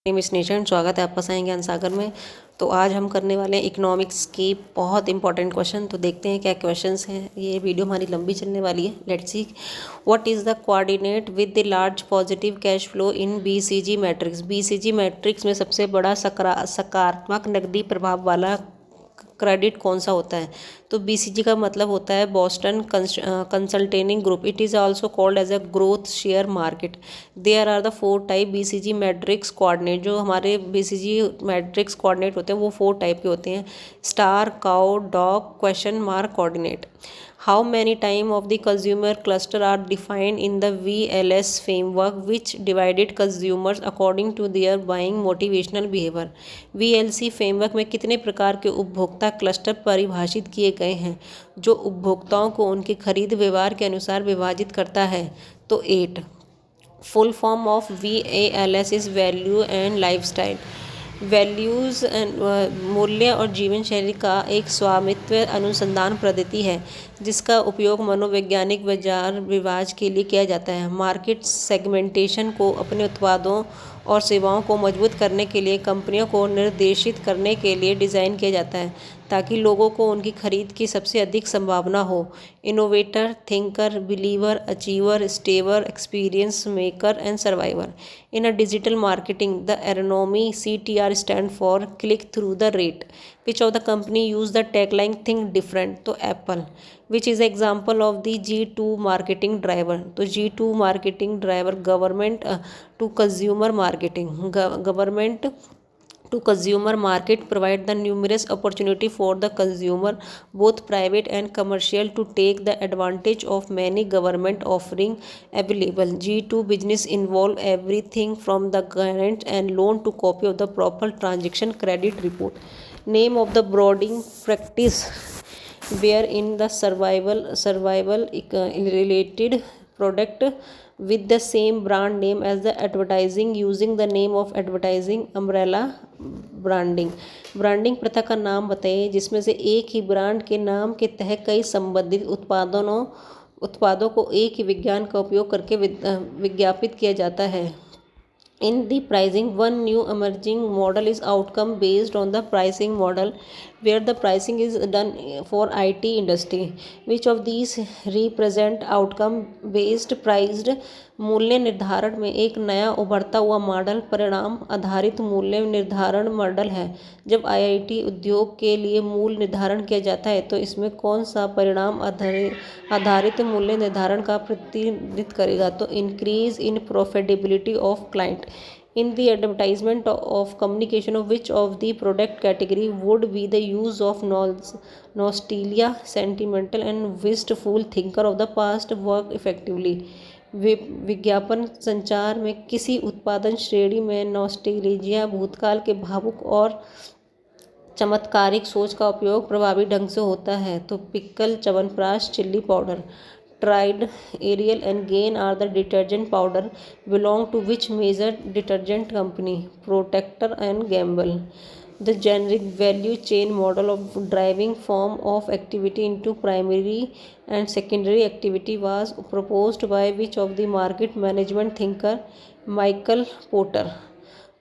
Name इस nation. स्वागत है आपका साइंस ज्ञान सागर में। तो आज हम करने वाले हैं इकोनॉमिक्स की बहुत इंपॉर्टेंट क्वेश्चन। तो देखते हैं क्या क्वेश्चंस हैं। ये वीडियो हमारी लंबी चलने वाली है। Let's see what is the coordinate with the large positive cash flow in BCG matrix. BCG matrix में सबसे बड़ा सकारात्मक नकदी प्रभाव वाला क्रेडिट कौन सा होता है। तो बीसीजी का मतलब होता है Boston consulting group. It is also called as a growth share market. There are the 4 type BCG matrix coordinate. जो हमारे बीसीजी मैट्रिक्स कोऑर्डिनेट होते हैं वो 4 टाइप के होते हैं। Star, cow, dog, question mark coordinate. How many time of the consumer cluster are defined in the VLS framework which divided consumers according to their buying motivational behavior। VLC framework में कितने प्रकार के उपभोक्ता cluster परिभाषित किए गए हैं जो उपभोक्ताओं को उनके खरीद व्यवहार के अनुसार विभाजित करता है। तो 8। Full form of VALS is value and lifestyle. Values and मूल्य और जीवन शैली का एक स्वामित्व अनुसंधान पद्धति है जिसका उपयोग मनोवैज्ञानिक बाजार विभाजन के लिए किया जाता है। मार्केट सेगमेंटेशन को अपने उत्पादों और सेवाओं को मजबूत करने के लिए कंपनियों को निर्देशित करने के लिए डिज़ाइन किया जाता है ताकि लोगों को उनकी खरीद की सबसे अधिक संभावना हो। Innovator, thinker, believer, achiever, striver, experience maker and survivor. In a digital marketing the acronym CTR stand for click through the rate. Which of the company use the tagline think different. तो Apple. Which is example of the G2 marketing driver. तो G2 marketing driver government to consumer marketing. Government to consumer market provide the numerous opportunity for the consumer both private and commercial to take the advantage of many government offering available। G2 business involve everything from the grant and loan to copy of the proper transaction credit report। Name of the broading practice where in the survival related product with the same brand name as the advertising using the name of advertising umbrella branding. Branding प्रथा का नाम बताइए जिसमें से एक ही brand के नाम के तहत कई संबंधित उत्पादों को एक ही विज्ञान का उपयोग करके विज्ञापित किया जाता है। In the pricing, one new emerging model is outcome based on the pricing model where the pricing is done for IT industry। Which of these represent outcome based priced। मूल्य निर्धारण में एक नया उभरता हुआ मॉडल परिणाम आधारित मूल्य निर्धारण मॉडल है। जब IIT उद्योग के लिए मूल्य निर्धारण किया जाता है तो इसमें कौन सा परिणाम आधारित मूल्य निर्धारण का प्रतिनिधित्व करेगा। तो increase in profitability of client. In the advertisement of communication of which of the product category would be the use of nostalgia, sentimental and wistful thinker of the past work effectively। विज्ञापन संचार में किसी उत्पादन श्रेणी में nostalgia भूतकाल के भावुक और चमत्कारिक सोच का उपयोग प्रभावी ढंग से होता है। तो pickle, chyawanprash, chilli powder. Tide, Ariel and Gain are the detergent powder belong to which major detergent company? Procter and Gamble। The generic value chain model of driving form of activity into primary and secondary activity was proposed by which of the market management thinker? Michael Porter।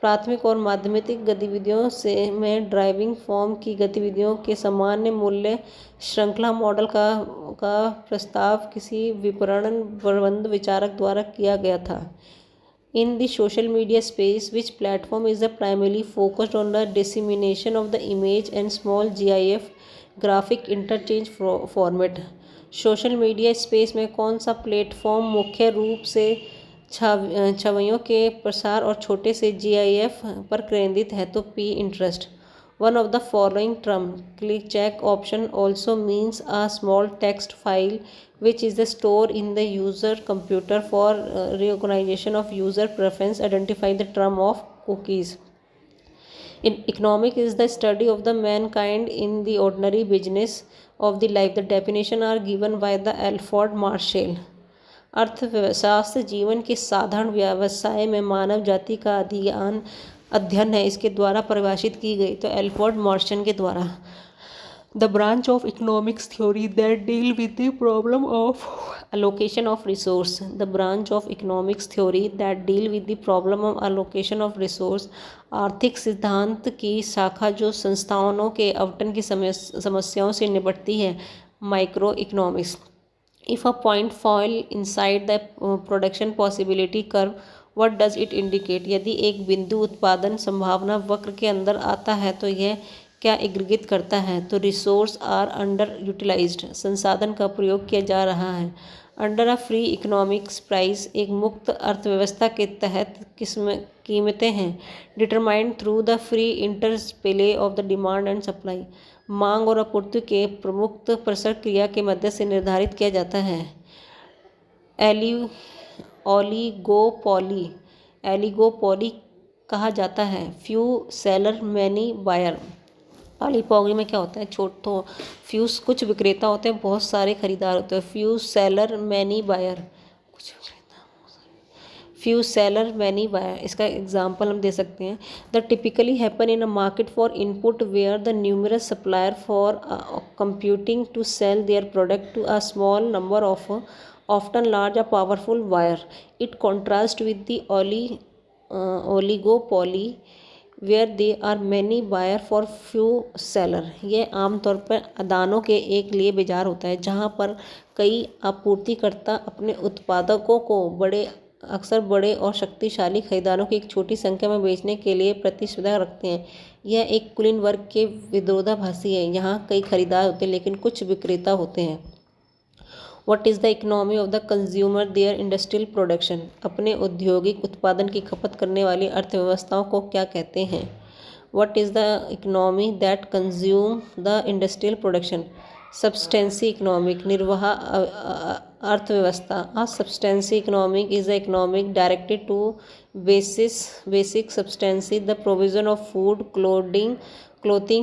प्राथमिक और माध्यमिक गतिविधियों से में driving form की गतिविधियों के सामान्य मूल्य श्रृंखला मॉडल का प्रस्ताव किसी विपणन प्रबंध विचारक द्वारा किया गया था। In the social media space which platform is the primary focused on the dissemination of the image and small GIF graphic interchange format. Social media space में कौन सा प्लेटफॉर्म मुख्य रूप से छवियों के प्रसार और छोटे से GIF पर केंद्रित है। तो Pinterest। One of the following term click check option also means a small text file which is the store in the user computer for recognition of user preference identify the term of cookies. Economic is the study of the mankind in the ordinary business of the life। The definition are given by the Alfred Marshall। अर्थशास्त्र जीवन के साधारण व्यवसाय में मानव जाति का अध्ययन है। इसके द्वारा परिभाषित की गई तो एल्फ्रेड मार्शल के द्वारा। the branch of economics theory that deal with the problem of allocation of resource. The branch of economics theory that deal with the problem of allocation of resource, आर्थिक सिद्धांत की शाखा जो संस्थानों के आवंटन की समस्याओं से निपटती है, micro economics. If a point fall inside the production possibility curve, what does it indicate? यदि एक बिंदु उत्पादन संभावना वक्र के अंदर आता है तो यह क्या इंगित करता है? तो रिसोर्स आर अंडर यूटिलाइज्ड, संसाधन का प्रयोग किया जा रहा है. Under a free economics price, एक मुक्त अर्थव्यवस्था के तहत कीमतें हैं determined through the free interplay of the demand and supply, मांग और आपूर्ति के प्रमुख प्रसर क्रिया के मध्य से निर्धारित किया जाता है. एलिगोपोली कहा जाता है. Few seller many buyer. Oligopoly में क्या होता है? तो फ्यू कुछ विक्रेता होते हैं, बहुत सारे खरीदार होते हैं. Few seller many buyer, few seller many buyer. इसका एग्जांपल हम दे सकते हैं. The typically happen in a market for input where the numerous supplier for computing to sell their product to a small number of often large a powerful buyer. It contrasts with the oligopoly where there are many buyer for few seller. ये आमतौर पर अदानों के एक लिए बाजार होता है जहाँ पर कई आपूर्तिकर्ता अपने उत्पादकों को अक्सर बड़े और शक्तिशाली खरीदारों की एक छोटी संख्या में बेचने के लिए प्रतिस्पर्धा रखते हैं. यह एक कुलीन वर्ग के विरोधाभासी है. यहाँ कई खरीदार होते हैं लेकिन कुछ विक्रेता होते हैं. What is the economy of the consumer their industrial production? अपने औद्योगिक उत्पादन की खपत करने वाली अर्थव्यवस्थाओं को क्या कहते हैं? What is the economy that consume the industrial production? Substantial economic, निर्वाह अर्थव्यवस्था. A substantial economic is the economic directed to basic substances, the provision of food, clothing,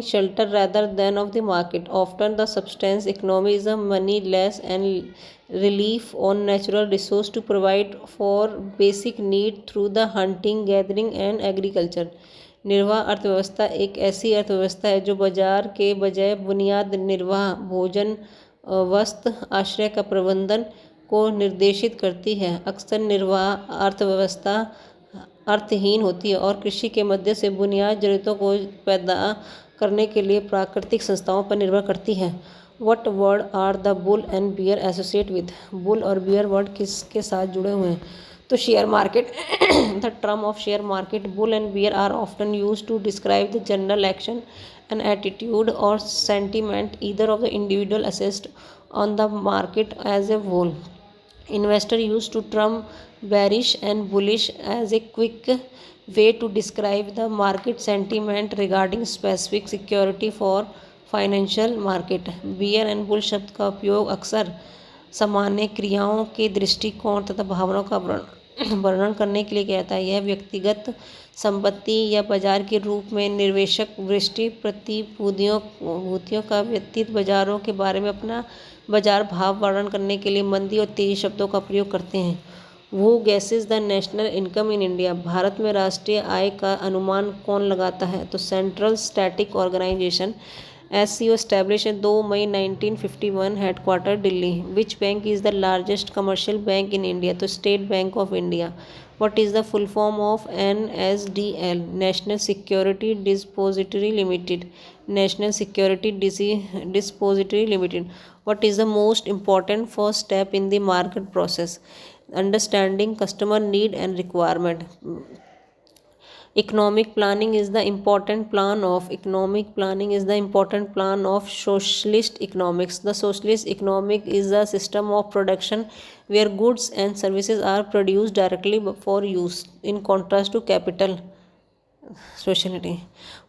shelter rather than of the market. Often the substance economy is a money-less and relief on natural resource to provide for basic need through the hunting, gathering and agriculture. निर्वाह अर्थव्यवस्था एक ऐसी अर्थव्यवस्था है जो बाजार के बजाय बुनियाद निर्वाह, भोजन, वस्त्र, आश्रय का प्रबंधन को निर्देशित करती है. अक्सर निर्वाह अर्थव्यवस्था अर्थहीन होती है और कृषि के मध्य से बुनियादी जरूरतों को पैदा करने के लिए प्राकृतिक संस्थाओं पर निर्भर करती है. What word are the bull and bear associate with? Bull और बियर वर्ड किसके साथ जुड़े हुए हैं? तो share market. The term of share market, bull and bear are often used to describe the general action and attitude और sentiment either of the individual assessed on the market as a whole. Investor used to term bearish and bullish as a quick way to describe the market sentiment regarding specific security for financial market. Bear and bull शब्द का उपयोग अक्सर सामान्य क्रियाओं के दृष्टिकोण तथा भावनाओं का वर्णन करने के लिए किया जाता है. यह व्यक्तिगत संपत्ति या बाजार के रूप में निर्वेशक दृष्टि प्रतिभूतियों का व्यतीत बाजारों के बारे में अपना बाजार भाव वर्णन करने के लिए मंदी और तेजी शब्दों का प्रयोग करते हैं. वो guesses the national income in India. भारत में राष्ट्रीय आय का अनुमान कौन लगाता है? तो central static organization SCO established 2 मई 1951, headquarter Delhi. Which bank is the largest commercial bank in India? तो State Bank of India. What is the full form of NSDL? National Security Depository Limited. National Security Depository Limited. What is the most important first step in the market process? Understanding customer need and requirement. Economic planning is the important plan of socialist economics. The socialist economic is a system of production where goods and services are produced directly for use, in contrast to capital society.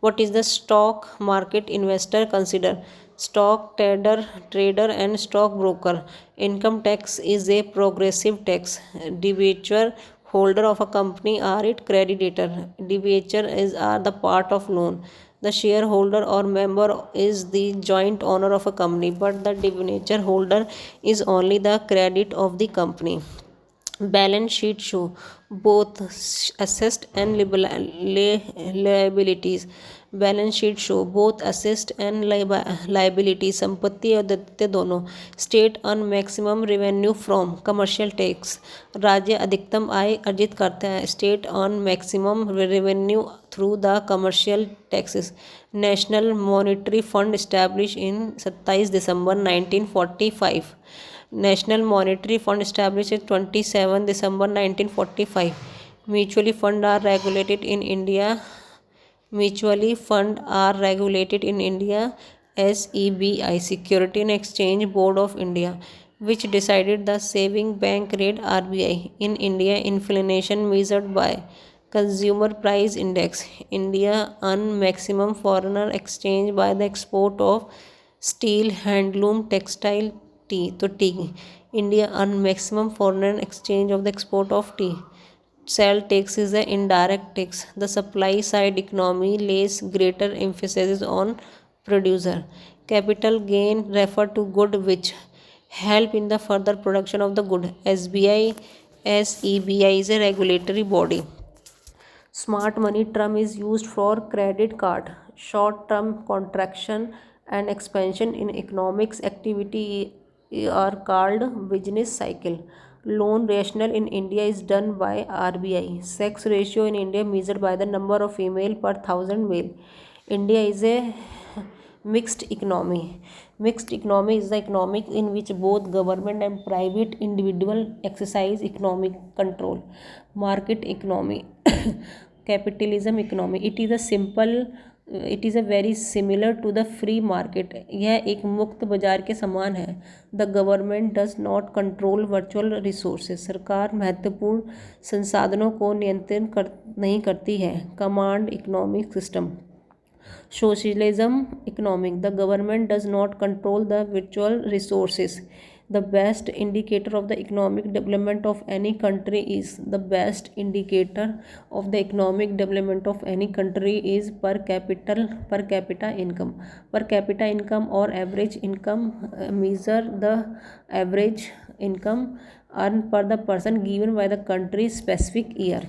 What is the stock market investor consider? Stock trader and stock broker. Income tax is a progressive tax. Debenture holder of a company are its creditor. Debentures are the part of loan. The shareholder or member is the joint owner of a company, but the debenture holder is only the credit of the company. Balance sheet show both assets and liabilities. Balance sheet show both asset and liability, संपत्ति और दायित्व दोनों. State earn maximum revenue from commercial tax, राज्य अधिकतम आय अर्जित करता है. State earn maximum revenue through the commercial taxes. National monetary fund establish in 27 December 1945. National Monetary Fund established in 27 December 1945. Mutually fund are regulated in India. Mutually fund are regulated in India. SEBI, Security and Exchange Board of India, which decided the saving bank rate RBI. In India, inflation measured by Consumer Price Index. India earn maximum foreign exchange by the export of steel, handloom, textile, tea. तो tea, India earn maximum foreign exchange of the export of tea. Sale tax is the indirect tax. The supply side economy lays greater emphasis on producer. Capital gain refer to good which help in the further production of the good. SEBI is a regulatory body. Smart money term is used for credit card. Short term contraction and expansion in economics activity are called business cycle. Loan rationale in India is done by RBI. Sex ratio in India measured by the number of female per 1,000 male. India is a mixed economy. Mixed economy is the economic in which both government and private individual exercise economic control. Market economy. Capitalism economy. It is a very similar to the free market. यह एक मुक्त बाजार के समान है. The government does not control virtual resources. सरकार महत्वपूर्ण संसाधनों को नियंत्रित नहीं करती है. Command economic system. Socialism economic. The government does not control the virtual resources. The best indicator of the economic development of any country is per capita income. Per capita income or average income measure the average income earned per the person given by the country's specific year.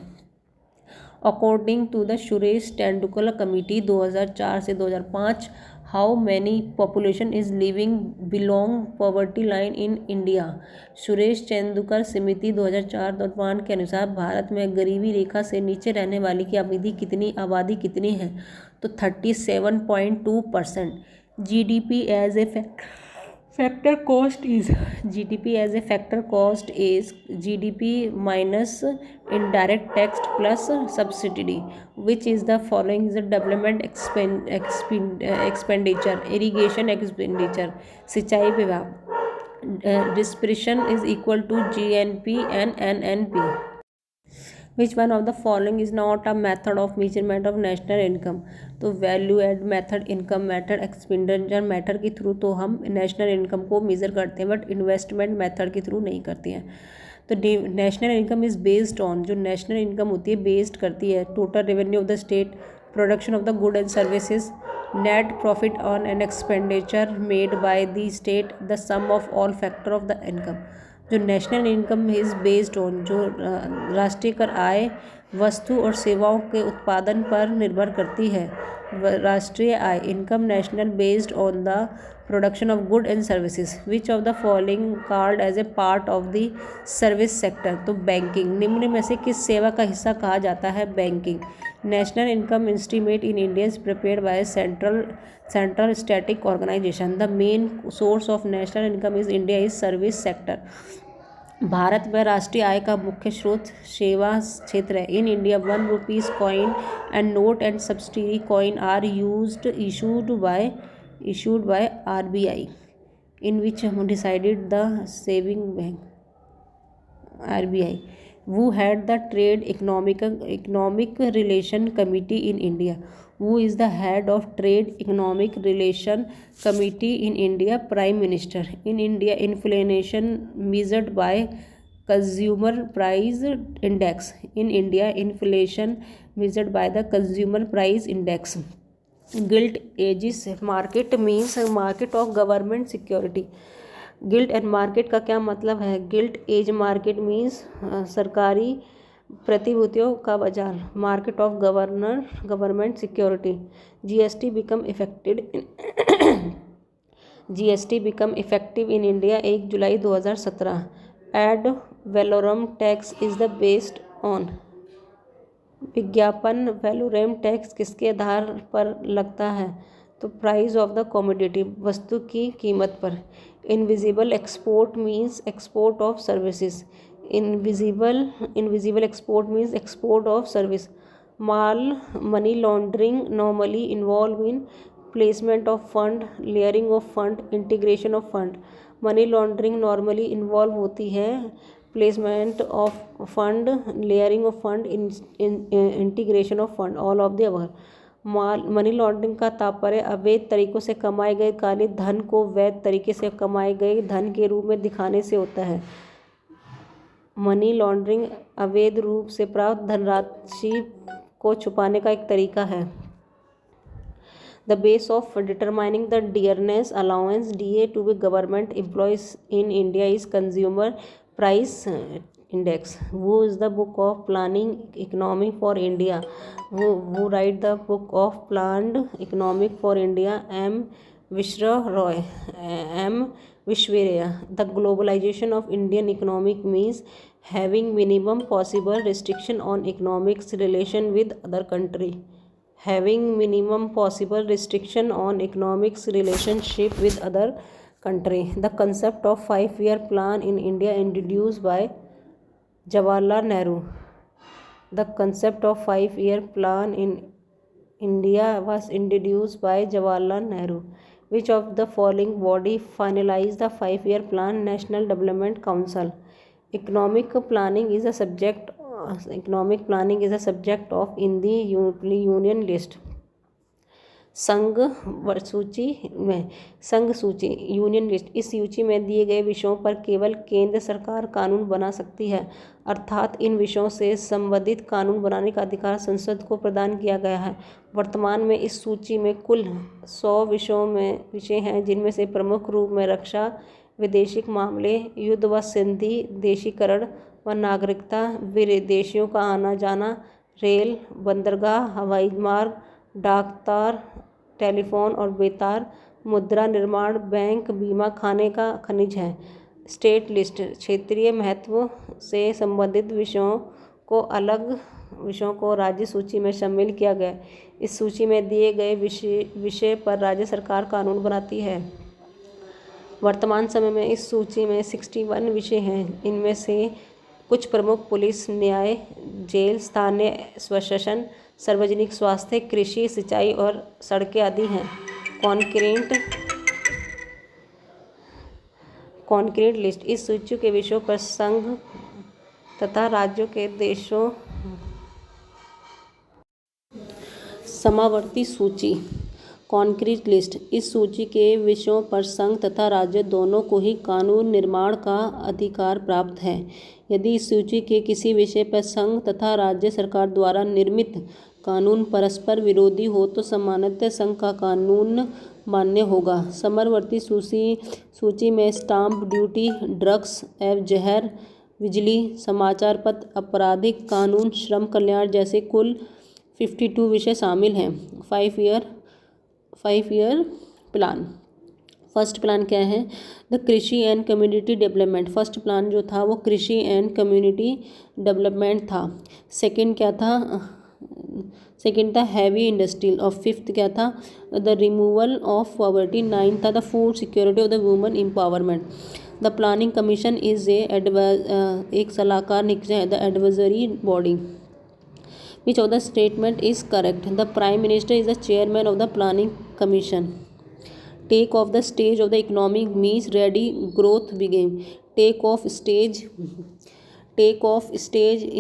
According to the Suresh Tendulkar committee 2004 से 2005, how many population is living belong poverty line in India. Suresh Tendulkar समिति 2004-2005 के अनुसार भारत में गरीबी रेखा से नीचे रहने वाली की आबादी कितनी है. तो 37.2%. GDP as a factor cost is GDP minus indirect tax plus subsidy. Which is the following is the development expenditure. Irrigation expenditure, सिंचाई विभाग. Dispersion is equal to GNP and NNP. Which one of the following is not a method of measurement of national income. तो value add method, income method, expenditure method के through तो हम national income को measure करते हैं, but investment method के through नहीं करते हैं. तो national income is based on, जो नेशनल इनकम होती है बेस्ड करती है total revenue of the state, production of the good and services, net profit on and expenditure made by the state, the sum of all factor of the income. जो national income is based on, जो राष्ट्रीय कर आय वस्तु और सेवाओं के उत्पादन पर निर्भर करती है. राष्ट्रीय आय income national based on the production of good and services. Which of the following called as a part of the service sector. तो बैंकिंग, निम्न में से किस सेवा का हिस्सा कहा जाता है banking. National income estimate in India is prepared by central static organization. The main source of national income is India is service sector. Bharat में राष्ट्रीय आय का मुख्य स्रोत सेवा क्षेत्र है. In India 1 rupees coin and note and subsidy coin are issued by RBI, in which decided the saving bank RBI. Who had the trade economic relation committee in India. Who is the head of trade economic relation committee in India. Prime Minister. In India, inflation measured by consumer price index. In India, inflation measured by the consumer price index. Gilt edges market means market of government security. Guilt and market का क्या मतलब है? Guilt as market means सरकारी प्रतिभूतियों का बाजार, market of government security. GST become effective in India 1 July 2017। Ad valorem tax is the based on. विज्ञापन valorem tax किसके आधार पर लगता है? तो प्राइस ऑफ द कमोडिटी, वस्तु की कीमत पर। Invisible export means export of services. Invisible export means export of service. Money laundering normally involve in placement of fund, layering of fund, integration of fund. Money laundering normally involve होती है placement of fund, layering of fund, integration of fund, all of the above. Money laundering का तात्पर्य अवैध तरीकों से कमाए गए काले धन को वैध तरीके से कमाए गए धन के रूप में दिखाने से होता है। मनी लॉन्ड्रिंग अवैध रूप से प्राप्त धनराशि को छुपाने का एक तरीका है। The base of determining the dearness allowance (DA) to be government employees in India is Consumer Price Index. Who is the book of planning economic for India? Who write the book of planned economic for India? M. Vishwa Vishwaraya. The globalization of Indian economic means having minimum possible restriction on economics relation with other country. Having minimum possible restriction on economics relationship with other country. The concept of 5-year plan in India introduced by Jawaharlal Nehru. The concept of 5-year plan in India was introduced by Jawaharlal Nehru. Which of the following body finalized the 5-year plan? National Development Council. Economic planning is a subject of in the union list. संघ सूची union list. इस सूची में दिए गए विषयों पर केवल केंद्र सरकार कानून बना सकती है, अर्थात इन विषयों से संबंधित कानून बनाने का अधिकार संसद को प्रदान किया गया है। वर्तमान में इस सूची में कुल 100 विषय हैं, जिनमें से प्रमुख रूप में रक्षा, विदेशी मामले, युद्ध व संधि, देशीकरण व नागरिकता, विदेशियों का आना जाना, रेल, बंदरगाह, हवाई मार्ग, डाकतार, टेलीफोन और बेतार, मुद्रा निर्माण, बैंक, बीमा, खाने का खनिज है। State list. क्षेत्रीय महत्व से संबंधित विषयों को राज्य सूची में शामिल किया गया। इस सूची में दिए गए विषय पर राज्य सरकार कानून बनाती है। वर्तमान समय में इस सूची में 61 विषय हैं। इनमें से कुछ प्रमुख पुलिस, न्याय, जेल, स्थानीय स्वशासन, सार्वजनिक स्वास्थ्य, कृषि, सिंचाई और सड़कें आदि हैं। Concrete list. इस सूची के विषयों पर संघ तथा राज्यों के देशों। समावर्ती सूची। Concrete list. इस सूची के विषयों पर संघ तथा राज्य दोनों को ही कानून निर्माण का अधिकार प्राप्त है। यदि इस सूची के किसी विषय पर संघ तथा राज्य सरकार द्वारा निर्मित कानून परस्पर विरोधी हो तो सामान्यतः संघ का कानून मान्य होगा। समवर्ती सूची में स्टाम्प ड्यूटी, ड्रग्स एवं जहर, बिजली, समाचार पत्र, आपराधिक कानून, श्रम कल्याण जैसे कुल 52 विषय शामिल हैं। 5 ईयर प्लान। फर्स्ट प्लान क्या है? द कृषि and community development. First plan जो था वो कृषि एंड कम्युनिटी डेवलपमेंट था। सेकंड क्या था? सेकंड था हैवी इंडस्ट्रियल। और फिफ्थ क्या था? The removal of poverty. 9 था the food security of the women empowerment. The planning commission is एक सलाहकार निकाय है, the advisory body. Which of the statement is correct? The Prime Minister is the chairman of the Planning Commission. Take off the stage of the economy means ready growth begin. Take off stage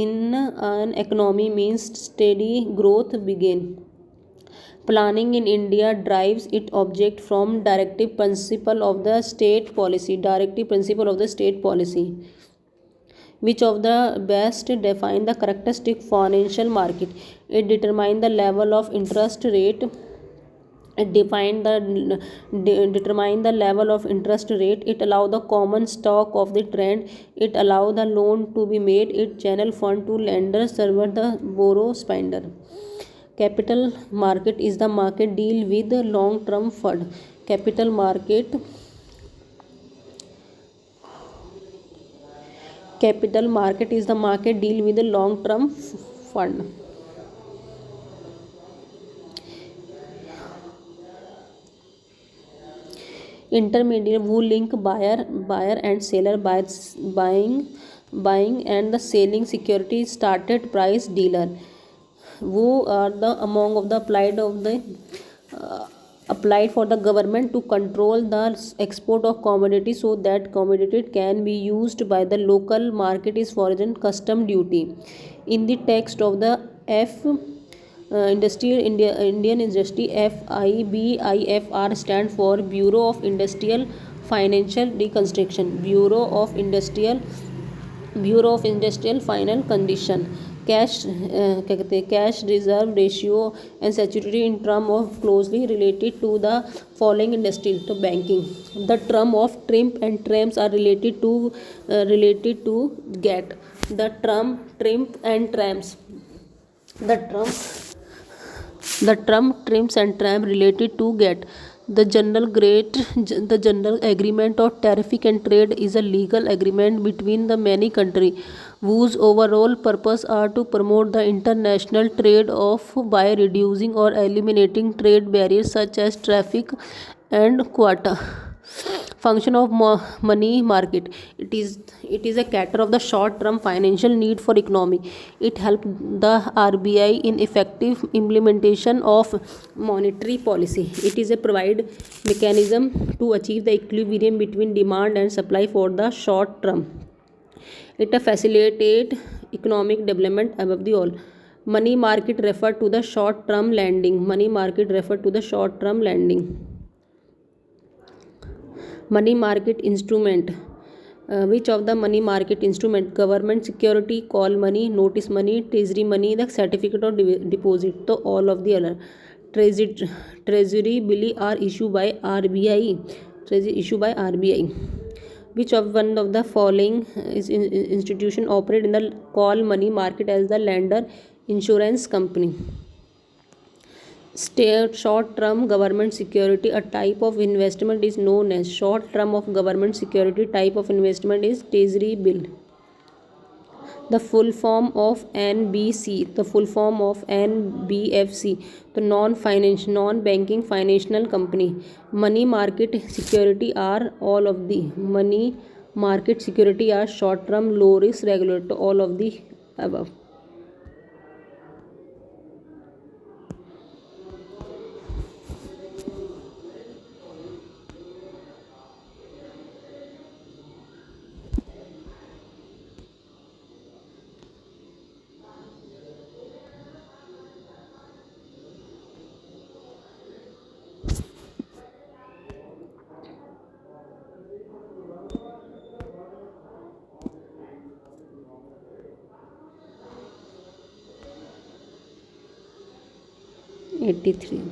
in an economy means steady growth begin. Planning in India derives its object from directive principle of the state policy. Which of the best define the characteristic financial market? It determines the level of interest rate It determine the level of interest rate. It allow the common stock of the trend. It allow the loan to be made. It channel fund to lender, server the borrow spender. Capital market is the market deal with the long term fund. Capital market is the market deal with the long term fund. Intermediary who link buyer and seller, buying and the selling security. Started price dealer who are the among of the applied for the government to control the export of commodity so that commodity can be used by the local market is foreign custom duty. In the text of the Indian industry, FIBIFR stand for Bureau of Industrial Financial Reconstruction. Bureau of Industrial Final Condition. क्या कहते हैं, cash reserve ratio and security in term of closely related to the following industry. तो banking, the term of trim and trams are related to get. The term trimp and trams, the term trims and tram related to get. The general agreement of tariff and trade is a legal agreement between the many countries whose overall purpose are to promote the international trade of by reducing or eliminating trade barriers such as traffic and quota. Function of money market. It is a cater of the short term financial need for economy. It helps the RBI in effective implementation of monetary policy. It is a provide mechanism to achieve the equilibrium between demand and supply for the short term. It facilitate economic development above the all. Money market refer to the short term lending. Money market instrument. Which of the money market instrument? Government security, call money, notice money, treasury money, the certificate of deposit. So all of the other. Treasury bill are issued by RBI. Which of one of the following is institution operate in the call money market as the lender? Insurance company. Short term government security, a type of investment, is known as short term of government security. Type of investment is treasury bill. The full form of NBFC, the non-banking financial company. Money market security are all of the money market security are short term, low risk, regulated. All of the above. Eighty-three.